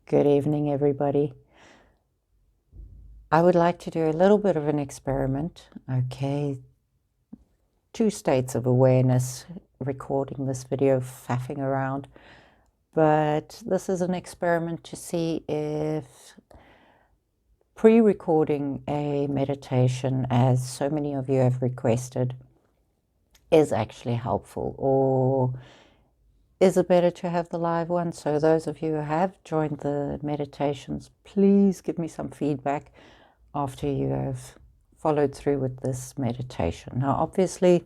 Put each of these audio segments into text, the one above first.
Good evening, everybody. I would like to do a little bit of an experiment. Okay, 2 states of awareness, recording this video, faffing around. But this is an experiment to see if pre-recording a meditation, as so many of you have requested, is actually helpful, or is it better to have the live one? So those of you who have joined the meditations, please give me some feedback after you have followed through with this meditation. Now, obviously,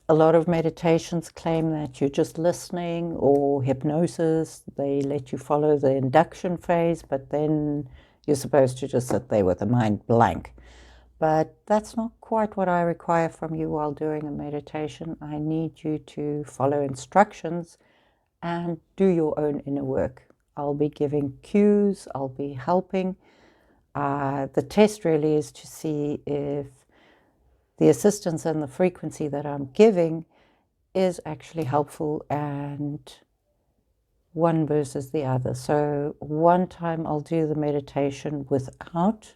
a lot of meditations claim that you're just listening, or hypnosis. They let you follow the induction phase, but then you're supposed to just sit there with the mind blank. But that's not quite what I require from you while doing a meditation. I need you to follow instructions and do your own inner work. I'll be giving cues, I'll be helping. The test really is to see if the assistance and the frequency that I'm giving is actually helpful, and one versus the other. So one time I'll do the meditation without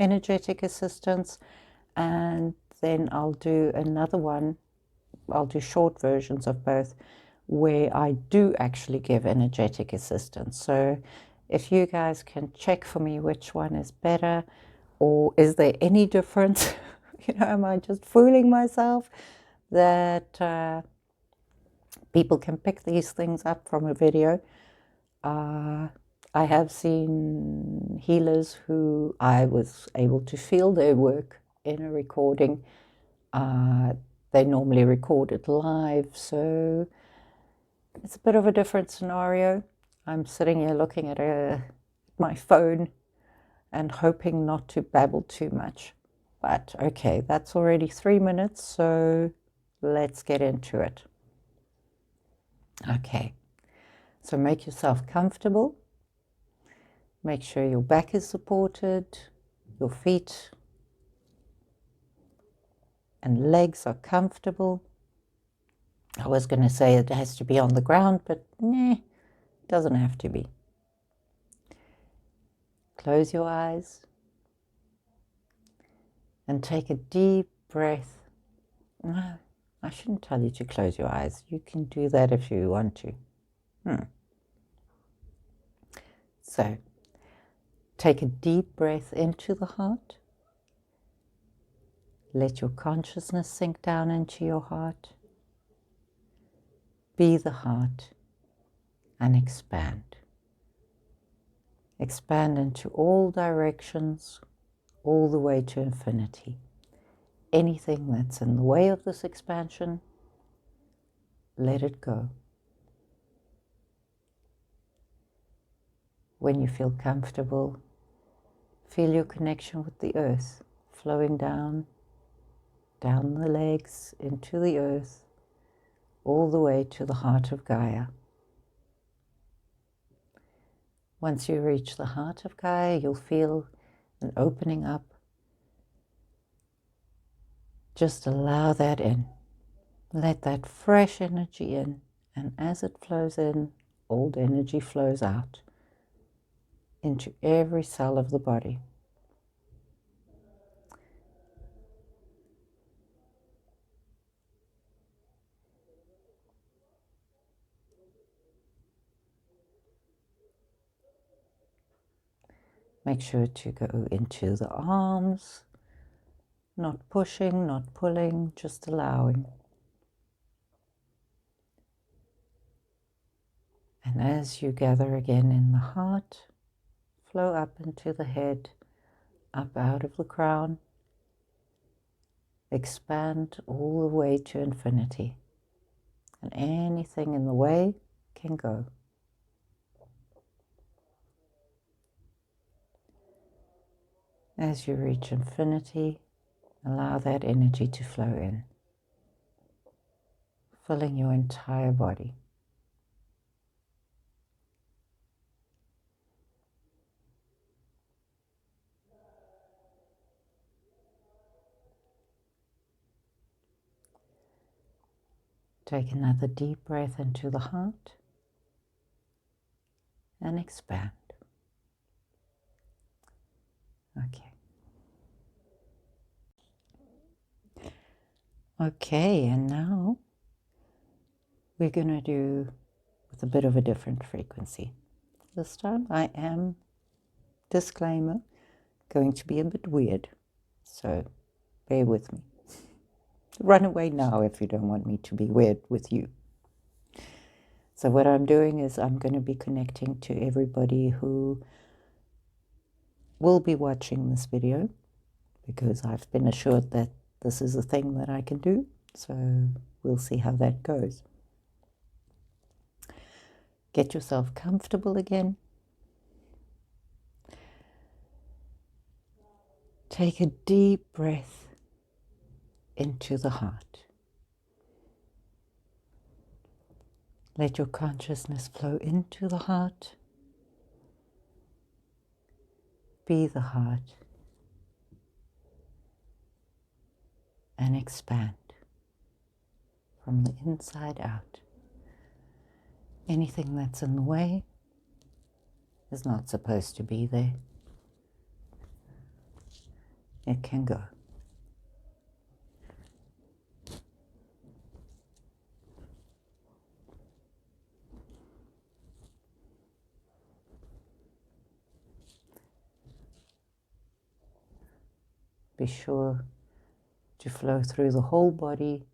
energetic assistance, and then I'll do another one. I'll do short versions of both where I do actually give energetic assistance. So if you guys can check for me which one is better, or is there any difference? Am I just fooling myself that people can pick these things up from a video? I have seen healers who I was able to feel their work in a recording. They normally record it live, so it's a bit of a different scenario. I'm sitting here looking at my phone and hoping not to babble too much. But okay, that's already 3 minutes, so let's get into it. Okay, so make yourself comfortable. Make sure your back is supported, your feet and legs are comfortable. I was going to say it has to be on the ground, but it doesn't have to be. Close your eyes and take a deep breath. No, I shouldn't tell you to close your eyes. You can do that if you want to. So, take a deep breath into the heart. Let your consciousness sink down into your heart. Be the heart and expand. Expand into all directions, all the way to infinity. Anything that's in the way of this expansion, let it go. When you feel comfortable, feel your connection with the earth flowing down the legs into the earth, all the way to the heart of Gaia. Once you reach the heart of Gaia, you'll feel an opening up. Just allow that in. Let that fresh energy in, and as it flows in, old energy flows out into every cell of the body. Make sure to go into the arms, not pushing, not pulling, just allowing. And as you gather again in the heart, flow up into the head, up out of the crown, expand all the way to infinity. And anything in the way can go. As you reach infinity, allow that energy to flow in, filling your entire body. Take another deep breath into the heart. and expand. Okay. Okay, and now we're going to do with a bit of a different frequency. This time I am, disclaimer, going to be a bit weird, so bear with me. Run away now if you don't want me to be weird with you. So what I'm doing is I'm going to be connecting to everybody who will be watching this video, because I've been assured that this is a thing that I can do, so we'll see how that goes. Get yourself comfortable again. Take a deep breath into the heart. Let your consciousness flow into the heart. Be the heart. And expand from the inside out. Anything that's in the way is not supposed to be there. It can go. Be sure to flow through the whole body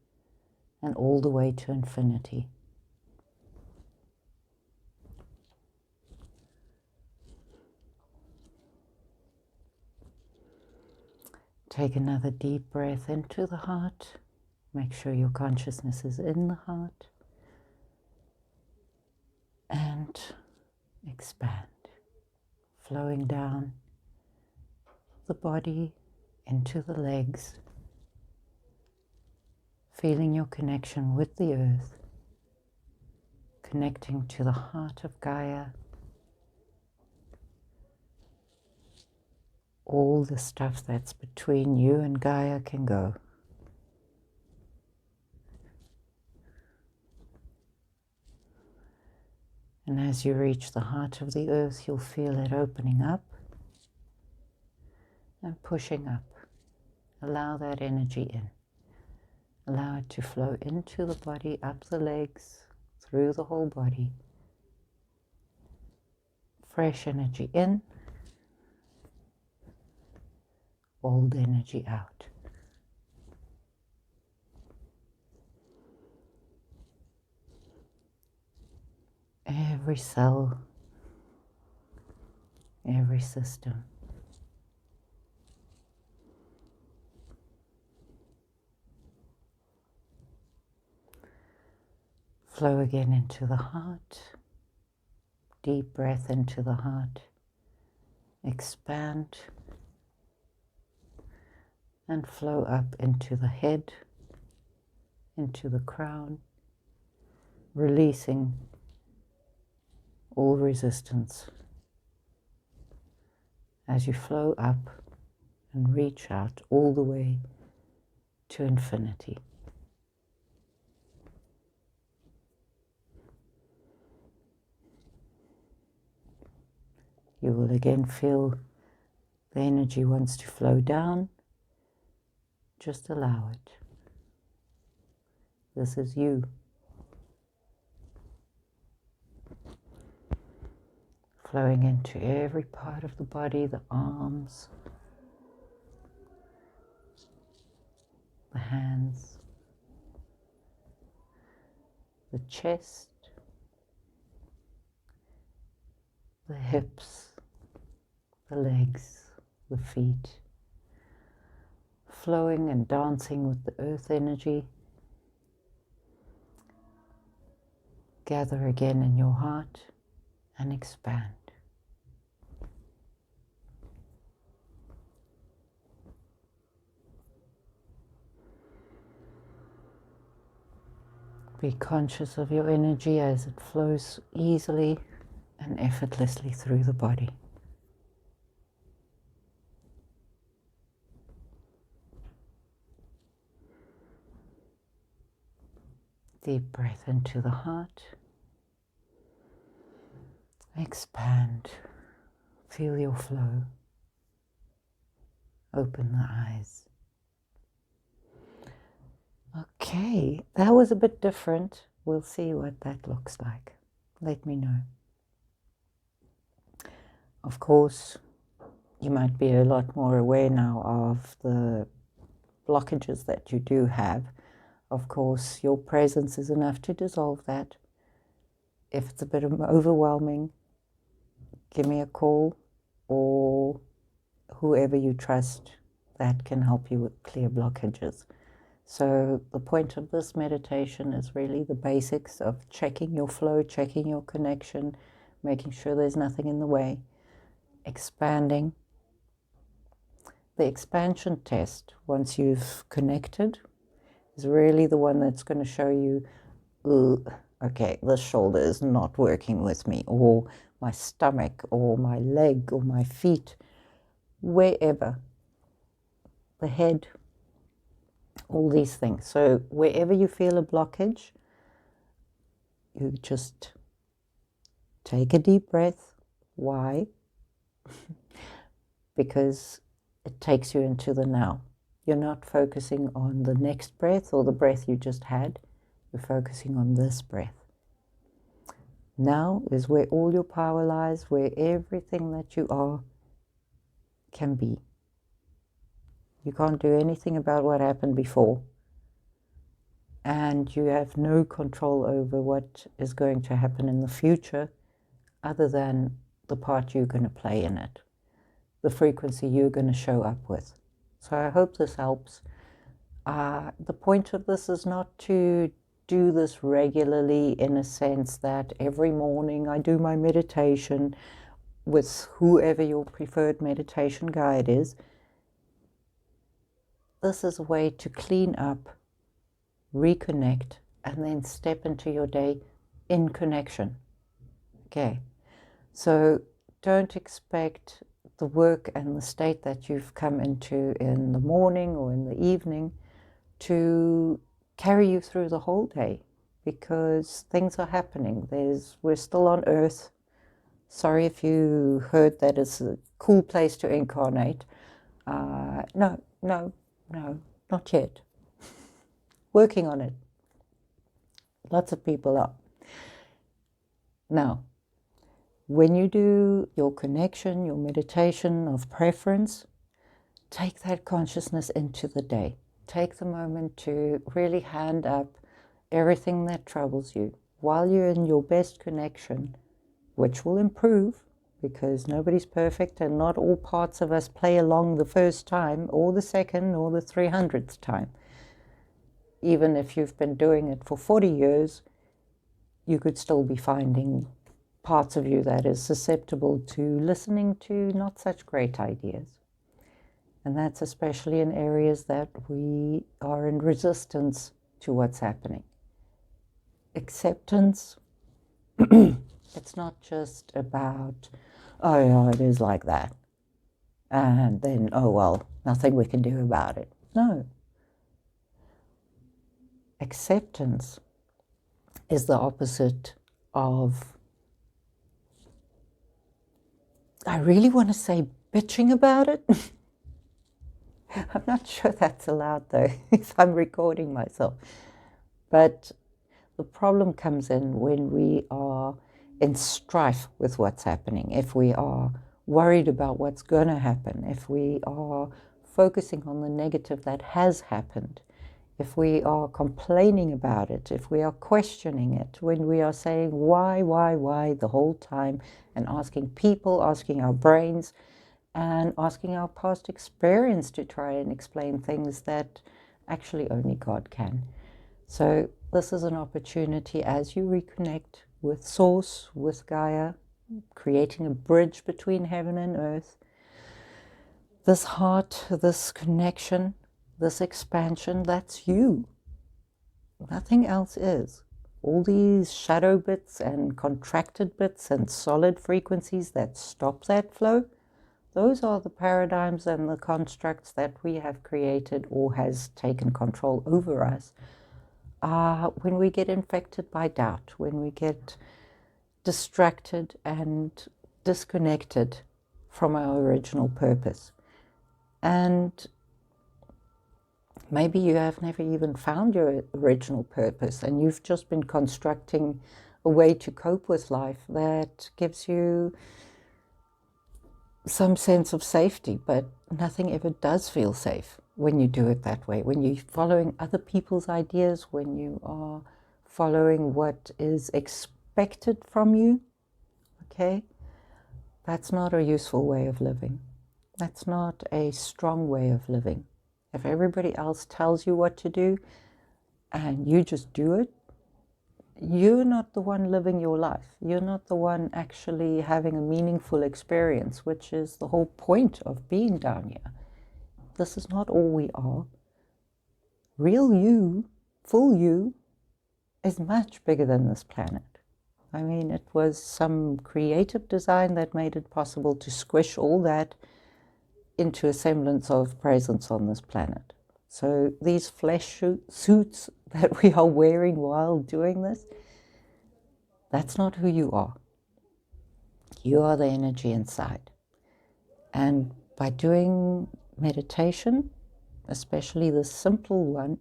and all the way to infinity. Take another deep breath into the heart. Make sure your consciousness is in the heart. And expand, flowing down the body into the legs, feeling your connection with the earth, connecting to the heart of Gaia. All the stuff that's between you and Gaia can go. And as you reach the heart of the earth, you'll feel it opening up and pushing up. Allow that energy in. Allow it to flow into the body, up the legs, through the whole body. Fresh energy in, old energy out. Every cell, every system. Flow again into the heart. Deep breath into the heart. Expand and flow up into the head, into the crown, releasing all resistance as you flow up and reach out all the way to infinity. You will again feel the energy wants to flow down. Just allow it. This is you. Flowing into every part of the body, the arms, the hands, the chest, the hips, the legs, the feet, flowing and dancing with the earth energy. Gather again in your heart and expand. Be conscious of your energy as it flows easily and effortlessly through the body. Deep breath into the heart Expand. Feel your flow. Open the eyes. Okay, that was a bit different. We'll see what that looks like. Let me know. Of course, you might be a lot more aware now of the blockages that you do have. Of course, your presence is enough to dissolve that. If it's a bit overwhelming, give me a call, or whoever you trust that can help you with clear blockages. So the point of this meditation is really the basics of checking your flow, checking your connection, making sure there's nothing in the way, expanding. The expansion test, once you've connected, is really the one that's going to show you, okay, this shoulder is not working with me, or my stomach, or my leg, or my feet, wherever, the head, all these things. So wherever you feel a blockage, you just take a deep breath. Why? Because it takes you into the now. You're not focusing on the next breath or the breath you just had. You're focusing on this breath. Now is where all your power lies, where everything that you are can be. You can't do anything about what happened before. And you have no control over what is going to happen in the future other than the part you're going to play in it, the frequency you're going to show up with. So I hope this helps. The point of this is not to do this regularly, in a sense that every morning I do my meditation with whoever your preferred meditation guide is. This is a way to clean up, reconnect, and then step into your day in connection. Okay, so don't expect the work and the state that you've come into in the morning or in the evening to carry you through the whole day, because things are happening. We're still on Earth. Sorry if you heard that it's a cool place to incarnate. No, not yet. Working on it. Lots of people are. Now, when you do your connection, your meditation of preference, take that consciousness into the day. Take the moment to really hand up everything that troubles you while you're in your best connection, which will improve because nobody's perfect and not all parts of us play along the first time or the second or the 300th time. Even if you've been doing it for 40 years, you could still be finding parts of you that is susceptible to listening to not such great ideas. And that's especially in areas that we are in resistance to what's happening. Acceptance, it's not just about, oh yeah, it is like that, and then, oh well, nothing we can do about it. No. Acceptance is the opposite of, I really want to say bitching about it. I'm not sure that's allowed though, if I'm recording myself. But the problem comes in when we are in strife with what's happening, if we are worried about what's going to happen, if we are focusing on the negative that has happened, if we are complaining about it, if we are questioning it, when we are saying why the whole time, and asking people, asking our brains, and asking our past experience to try and explain things that actually only God can. So this is an opportunity as you reconnect with Source, with Gaia, creating a bridge between heaven and earth. This heart, this connection, this expansion, that's you. Nothing else is. All these shadow bits and contracted bits and solid frequencies that stop that flow, those are the paradigms and the constructs that we have created or has taken control over us when we get infected by doubt, when we get distracted and disconnected from our original purpose. And maybe you have never even found your original purpose, and you've just been constructing a way to cope with life that gives you some sense of safety, but nothing ever does feel safe when you do it that way. When you're following other people's ideas, when you are following what is expected from you, okay, that's not a useful way of living. That's not a strong way of living. If everybody else tells you what to do and you just do it, you're not the one living your life. You're not the one actually having a meaningful experience, which is the whole point of being down here. This is not all we are. Real you, full you, is much bigger than this planet. I mean, it was some creative design that made it possible to squish all that into a semblance of presence on this planet. So these flesh suits that we are wearing while doing this, that's not who you are. You are the energy inside. And by doing meditation, especially the simple one,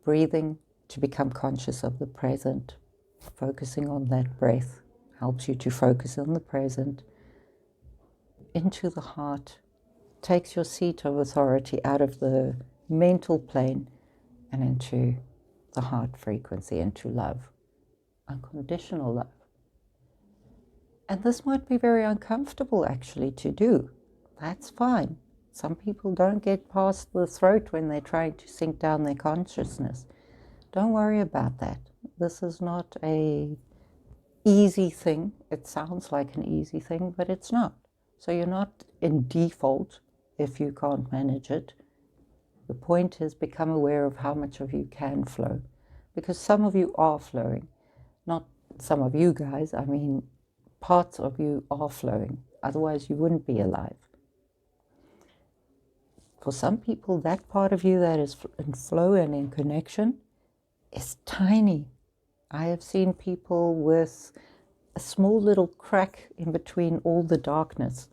breathing to become conscious of the present, focusing on that breath helps you to focus on the present, into the heart, takes your seat of authority out of the mental plane and into the heart frequency, into love, unconditional love. And this might be very uncomfortable actually to do. That's fine. Some people don't get past the throat when they're trying to sink down their consciousness. Don't worry about that. This is not an easy thing. It sounds like an easy thing, but it's not. So you're not in default if you can't manage it. The point is become aware of how much of you can flow. Because some of you are flowing. Not some of you guys, I mean parts of you are flowing. Otherwise you wouldn't be alive. For some people, that part of you that is in flow and in connection is tiny. I have seen people with a small little crack in between all the darkness,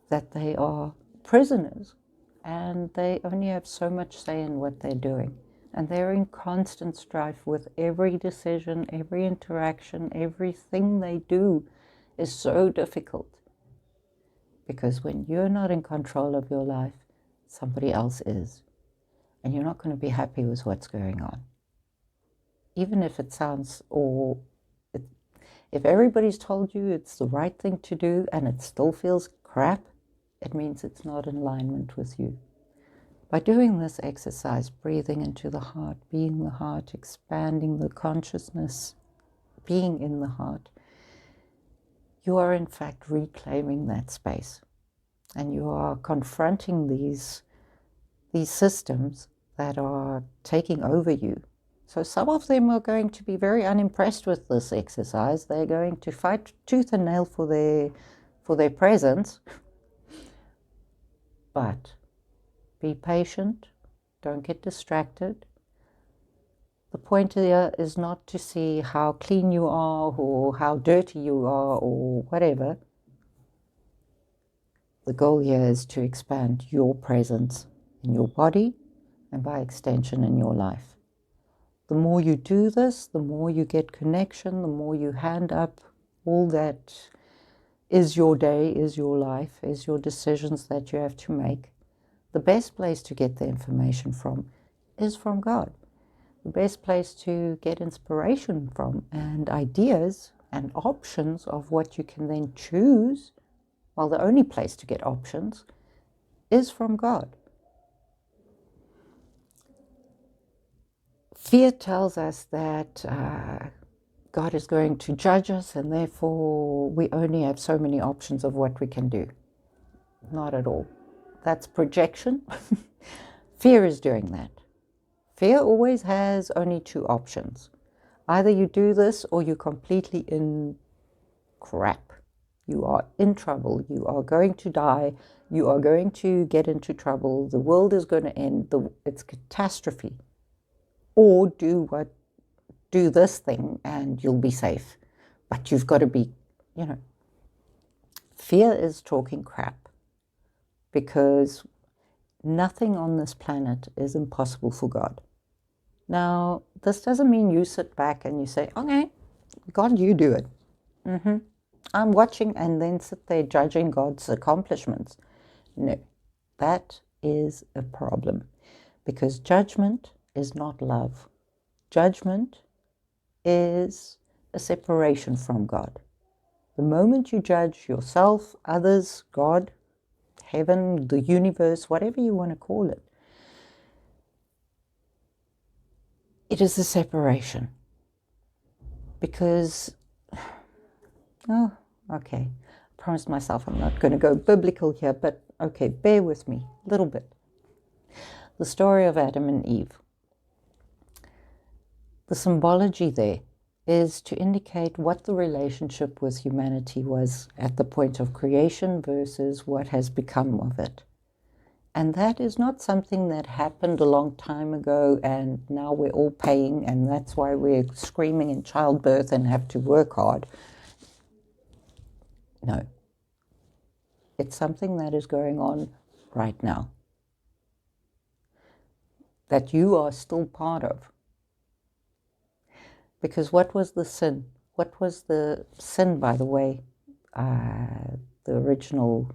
that they are prisoners and they only have so much say in what they're doing. And they're in constant strife with every decision, every interaction, everything they do is so difficult. Because when you're not in control of your life, somebody else is. And you're not going to be happy with what's going on. Even if it sounds, if everybody's told you it's the right thing to do and it still feels crap, it means it's not in alignment with you. By doing this exercise, breathing into the heart, being the heart, expanding the consciousness, being in the heart, you are in fact reclaiming that space. And you are confronting these systems that are taking over you. So some of them are going to be very unimpressed with this exercise. They're going to fight tooth and nail for their presence. But be patient. Don't get distracted. The point here is not to see how clean you are or how dirty you are or whatever. The goal here is to expand your presence in your body and by extension in your life. The more you do this, the more you get connection, the more you hand up all that is your day, is your life, is your decisions that you have to make. The best place to get the information from is from God. The best place to get inspiration from and ideas and options of what you can then choose, well, the only place to get options is from God. Fear tells us that God is going to judge us and therefore we only have so many options of what we can do. Not at all. That's projection. Fear is doing that. Fear always has only two options. Either you do this or you're completely in crap. You are in trouble. You are going to die. You are going to get into trouble. The world is going to end. It's catastrophe. Or do this thing and you'll be safe. But you've got to be, fear is talking crap, because nothing on this planet is impossible for God. Now, this doesn't mean you sit back and you say, okay, God, you do it. I'm watching, and then sit there judging God's accomplishments. No, that is a problem, because judgment is not love. Judgment is a separation from God. The moment you judge yourself, others, God, heaven, the universe, whatever you want to call it, it is a separation. Because, okay, I promised myself I'm not going to go biblical here, but okay, bear with me a little bit. The story of Adam and Eve. The symbology there is to indicate what the relationship with humanity was at the point of creation versus what has become of it. And that is not something that happened a long time ago and now we're all paying, and that's why we're screaming in childbirth and have to work hard. No. It's something that is going on right now, that you are still part of. Because what was the sin? What was the sin, by the way? The original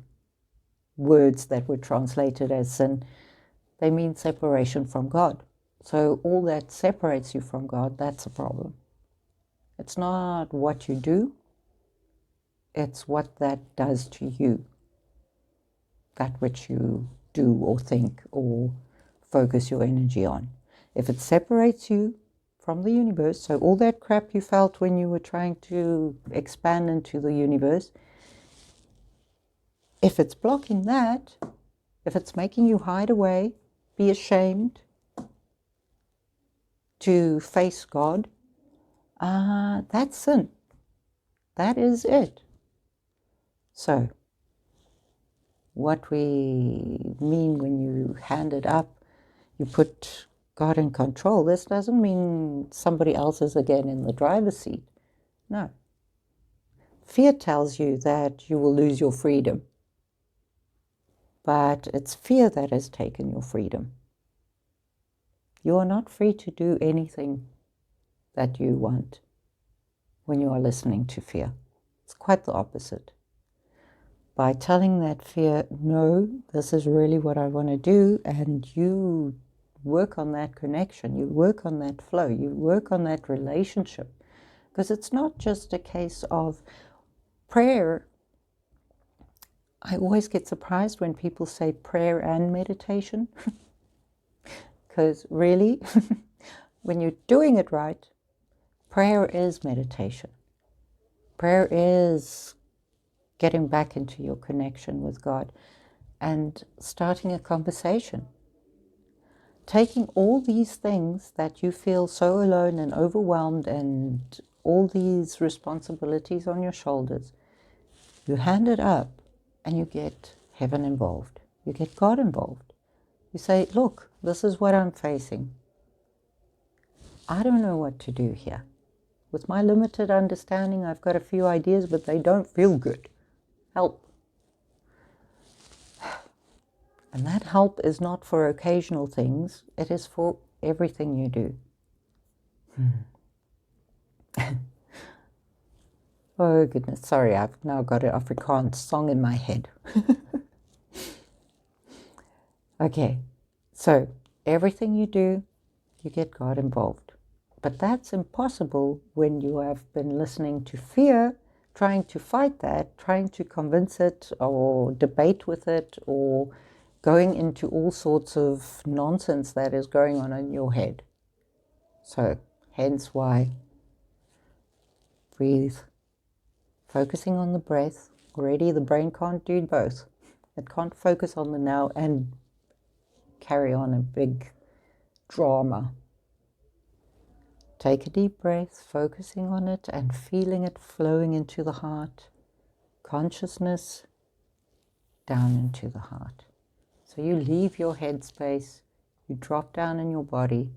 words that were translated as sin, they mean separation from God. So all that separates you from God, that's a problem. It's not what you do, it's what that does to you. That which you do or think or focus your energy on. If it separates you from the universe, so all that crap you felt when you were trying to expand into the universe, if it's blocking that, if it's making you hide away, be ashamed to face God, that's sin. That is it. So, what we mean when you hand it up, you put God in control, this doesn't mean somebody else is again in the driver's seat. No. Fear tells you that you will lose your freedom. But it's fear that has taken your freedom. You are not free to do anything that you want when you are listening to fear. It's quite the opposite. By telling that fear, no, this is really what I want to do, and you work on that connection, you work on that flow, you work on that relationship. Because it's not just a case of prayer. I always get surprised when people say prayer and meditation. Because really, when you're doing it right, prayer is meditation. Prayer is getting back into your connection with God and starting a conversation. Taking all these things that you feel so alone and overwhelmed and all these responsibilities on your shoulders, you hand it up and you get heaven involved. You get God involved. You say, look, this is what I'm facing. I don't know what to do here. With my limited understanding, I've got a few ideas, but they don't feel good. Help. And that help is not for occasional things. It is for everything you do. Oh, goodness. Sorry, I've now got an Afrikaans song in my head. Okay, so everything you do, you get God involved. But that's impossible when you have been listening to fear, trying to fight that, trying to convince it or debate with it, or going into all sorts of nonsense that is going on in your head. So, hence why breathe, focusing on the breath. Already the brain can't do both. It can't focus on the now and carry on a big drama. Take a deep breath, focusing on it and feeling it flowing into the heart. Consciousness down into the heart. So you leave your head space, you drop down in your body,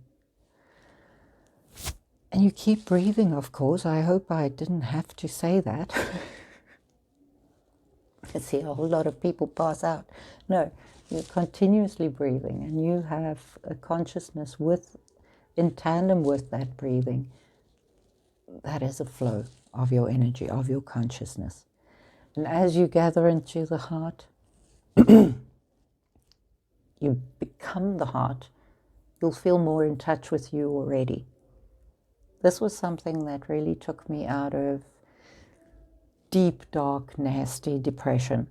And you keep breathing, of course. I hope I didn't have to say that. I see a whole lot of people pass out. No, you're continuously breathing, and you have a consciousness in tandem with that breathing. That is a flow of your energy, of your consciousness. And as you gather into the heart, you become the heart, you'll feel more in touch with you already. This was something that really took me out of deep, dark, nasty depression,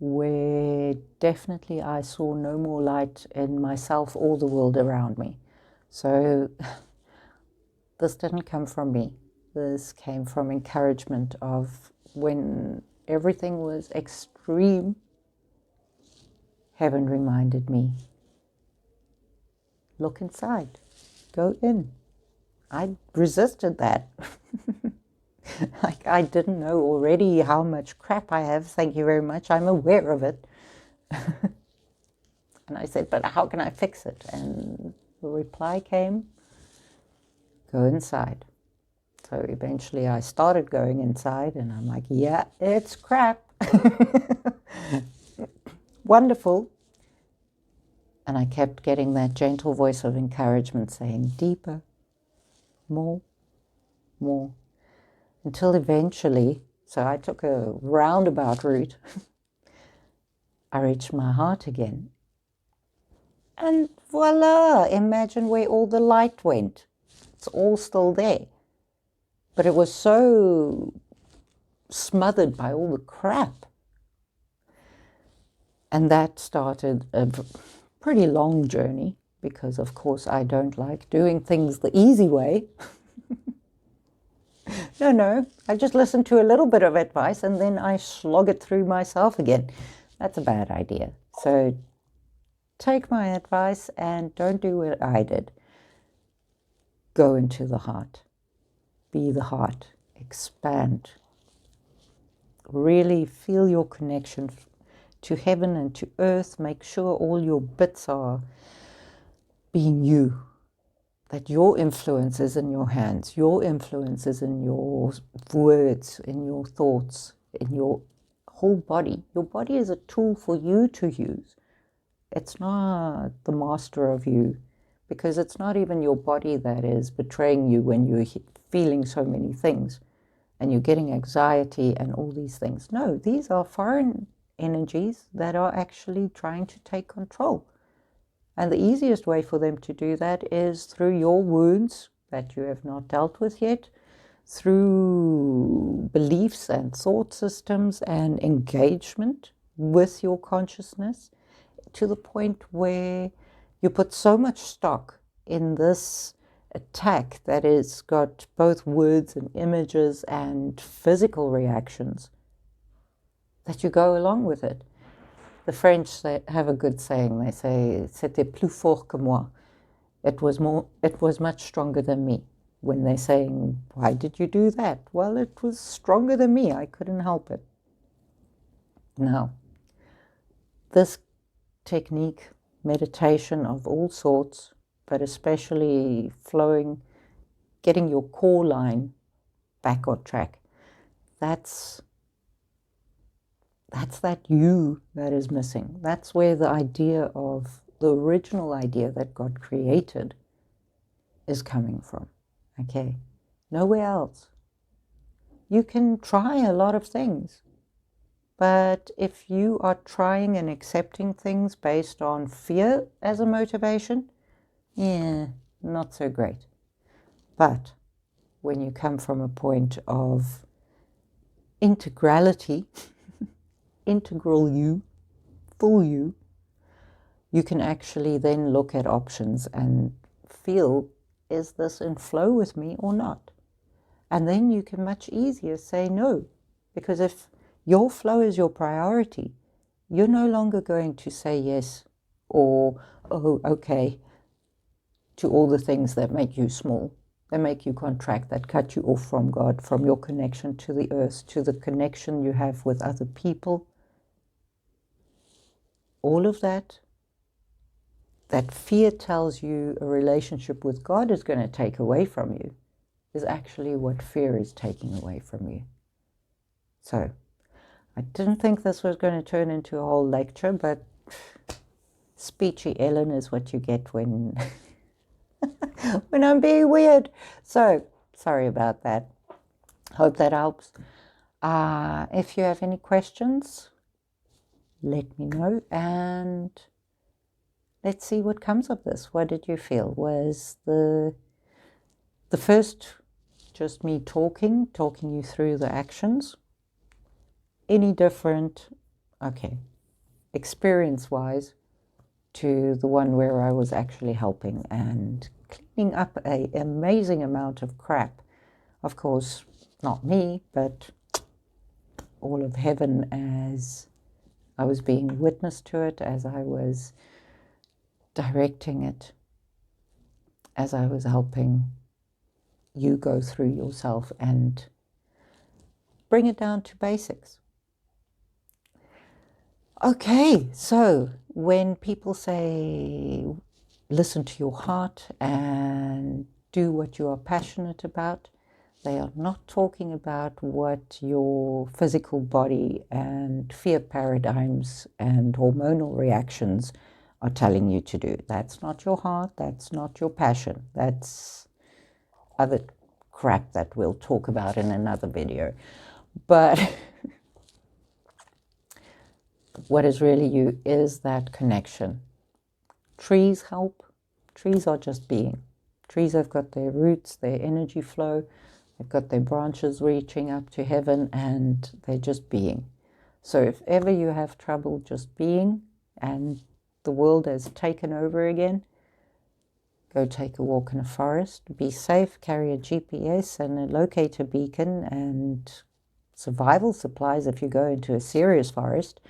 where definitely I saw no more light in myself or the world around me. So this didn't come from me. This came from encouragement of when everything was extreme, heaven reminded me, look inside, go in. I resisted that. Like I didn't know already how much crap I have. Thank you very much. I'm aware of it. And I said, but how can I fix it? And the reply came, go inside. So eventually I started going inside and I'm like, yeah, it's crap. Wonderful. And I kept getting that gentle voice of encouragement saying, deeper, more, more. Until eventually, so I took a roundabout route, I reached my heart again. And voila, imagine where all the light went. It's all still there. But it was so smothered by all the crap. And that started a pretty long journey because, of course, I don't like doing things the easy way. No, I just listen to a little bit of advice and then I slog it through myself again. That's a bad idea. So take my advice and don't do what I did. Go into the heart. Be the heart. Expand. Really feel your connection to heaven and to earth. Make sure all your bits are being you. That your influence is in your hands, your influence is in your words, in your thoughts, in your whole body. Your body is a tool for you to use. It's not the master of you, because it's not even your body that is betraying you when you're feeling so many things and you're getting anxiety and all these things. No, these are foreign energies that are actually trying to take control. And the easiest way for them to do that is through your wounds that you have not dealt with yet, through beliefs and thought systems and engagement with your consciousness, to the point where you put so much stock in this attack that has got both words and images and physical reactions that you go along with it. The French have a good saying. They say, "C'était plus fort que moi." It was much stronger than me. When they're saying, "Why did you do that?" Well, it was stronger than me. I couldn't help it. Now, this technique, meditation of all sorts, but especially flowing, getting your core line back on track, that's that you that is missing. That's where the original idea that God created is coming from. Okay? Nowhere else. You can try a lot of things, but if you are trying and accepting things based on fear as a motivation, not so great. But when you come from a point of integrality, integral you, full you, you can actually then look at options and feel, is this in flow with me or not? And then you can much easier say no. Because if your flow is your priority, you're no longer going to say yes or, oh, okay, to all the things that make you small, that make you contract, that cut you off from God, from your connection to the earth, to the connection you have with other people. All of that fear tells you a relationship with God is going to take away from you. is actually what fear is taking away from you. So, I didn't think this was going to turn into a whole lecture, but speechy Ellen is what you get when when I'm being weird. So, sorry about that. Hope that helps. If you have any questions, let me know, and let's see what comes of this. What did you feel? Was the first just me talking you through the actions? Any different, okay, experience-wise, to the one where I was actually helping and cleaning up an amazing amount of crap? Of course, not me, but all of heaven, as I was being witness to it, as I was directing it, as I was helping you go through yourself and bring it down to basics. Okay, so when people say listen to your heart and do what you are passionate about, they are not talking about what your physical body and fear paradigms and hormonal reactions are telling you to do. That's not your heart, that's not your passion. That's other crap that we'll talk about in another video. But what is really you is that connection. Trees help. Trees are just being. Trees have got their roots, their energy flow, they've got their branches reaching up to heaven, and they're just being. So if ever you have trouble just being and the world has taken over again, go take a walk in a forest, be safe, carry a GPS and a locator beacon and survival supplies if you go into a serious forest.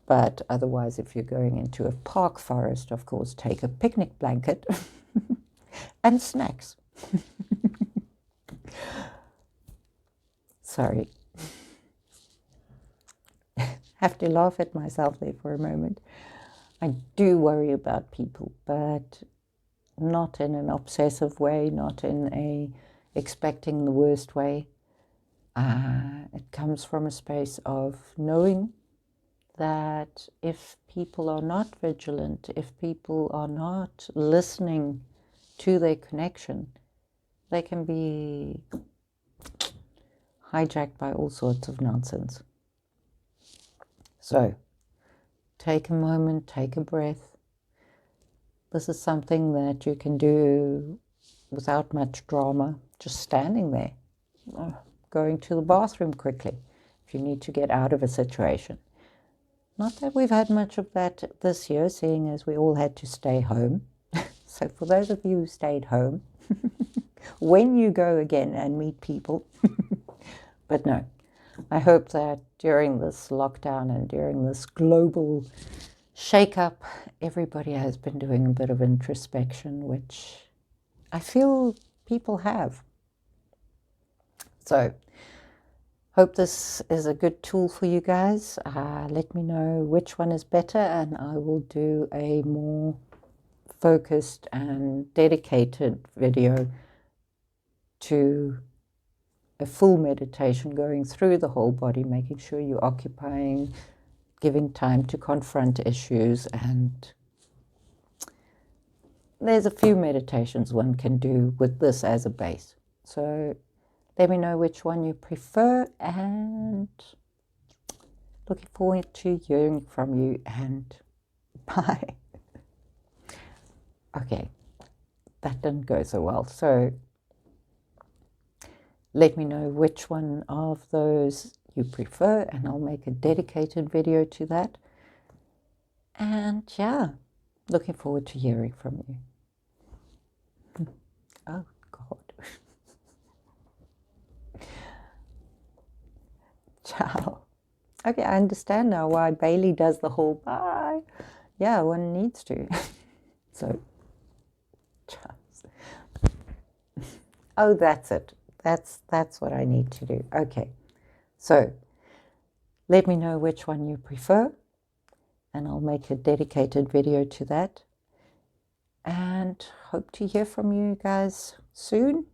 But otherwise, if you're going into a park forest, of course, take a picnic blanket and snacks. Sorry. Have to laugh at myself there for a moment. I do worry about people, but not in an obsessive way, not in a expecting the worst way. It comes from a space of knowing that if people are not vigilant, if people are not listening to their connection, they can be hijacked by all sorts of nonsense. So, take a moment, take a breath. This is something that you can do without much drama, just standing there, going to the bathroom quickly if you need to get out of a situation. Not that we've had much of that this year, seeing as we all had to stay home. So for those of you who stayed home, when you go again and meet people, but no, I hope that during this lockdown and during this global shake-up, everybody has been doing a bit of introspection, which I feel people have. So, hope this is a good tool for you guys. Let me know which one is better, and I will do a more focused and dedicated video to a full meditation, going through the whole body, making sure you're occupying, giving time to confront issues, and there's a few meditations one can do with this as a base. So let me know which one you prefer, and looking forward to hearing from you, and bye. Okay, that didn't go so well. So let me know which one of those you prefer, and I'll make a dedicated video to that. And yeah, looking forward to hearing from you. Oh, God. Ciao. Okay, I understand now why Bailey does the whole bye. Yeah, one needs to. So, ciao. Oh, that's it. That's what I need to do. Okay. So, let me know which one you prefer, and I'll make a dedicated video to that. And hope to hear from you guys soon.